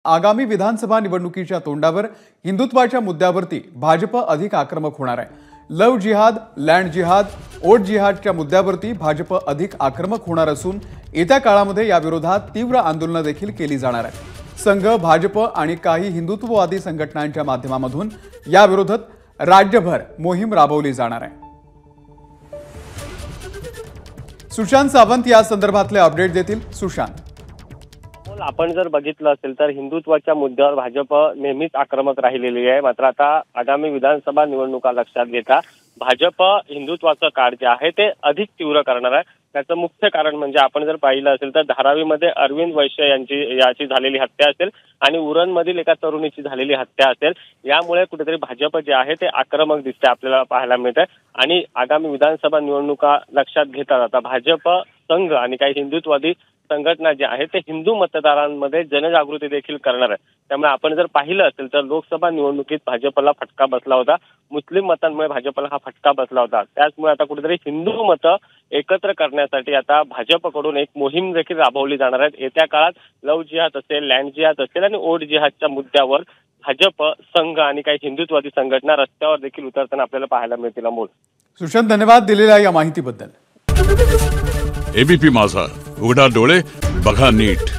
आगामी विधानसभा निवडणुकीच्या तोंडावर हिंदुत्वाच्या मुद्द्यावरती भाजप अधिक आक्रमक होणार आहे। लव जिहाद, लँड जिहाद, ओट जिहादच्या मुद्द्यावरती भाजप अधिक आक्रमक होणार असून येत्या काळामध्ये या विरोधात तीव्र आंदोलन देखील केली जाणार आहे। संघ, भाजप आणि काही हिंदुत्ववादी संघटनांच्या माध्यमातून या विरोधात राज्यभर मोहीम राबवली जाणार आहे। सुशांत सावंत या संदर्भातले अपडेट देतील। सुशांत, आपण जर बघितलं असेल तर हिंदुत्वाच्या मुद्द्यावर भाजप नेहमीच आक्रमक राहिलेली आहे। मात्र आता आगामी विधानसभा निवडणुका लक्षात घेता भाजप हिंदुत्वाचं कार्य जे आहे ते अधिक तीव्र करणार आहे। त्याचं मुख्य कारण म्हणजे आपण जर पाहिलं असेल तर धारावीमध्ये अरविंद वैश्य याची झालेली हत्या असेल आणि उरणमधील एका तरुणीची झालेली हत्या असेल, यामुळे कुठेतरी भाजप जे आहे ते आक्रमक दिसते आपल्याला पाहायला मिळतंय। आणि आगामी विधानसभा निवडणुका लक्षात घेता आता भाजप, संघ आणि काही हिंदुत्ववादी संघटना जे आहे ते हिंदू मतदारांमध्ये जनजागृती देखील करणार आहे। त्यामुळे आपण जर पाहिलं असेल तर लोकसभा निवडणुकीत भाजपला फटका बसला होता, मुस्लिम मतांमुळे भाजपला हा फटका बसला होता। त्याचमुळे आता कुठेतरी हिंदू मतं एकत्र करण्यासाठी आता भाजपकडून एक मोहीम देखील राबवली जाणार आहे। येत्या काळात लव जिहाद असेल, लँड जिहाद असेल आणि ओट जिहादच्या मुद्द्यावर भाजप, संघ आणि काही हिंदुत्ववादी संघटना रस्त्यावर देखील उतरताना आपल्याला पाहायला मिळतील। अमोल, सुशांत, धन्यवाद दिलेल्या या माहितीबद्दल। एबीपी माझा, उघडा डोळे बघा नीट।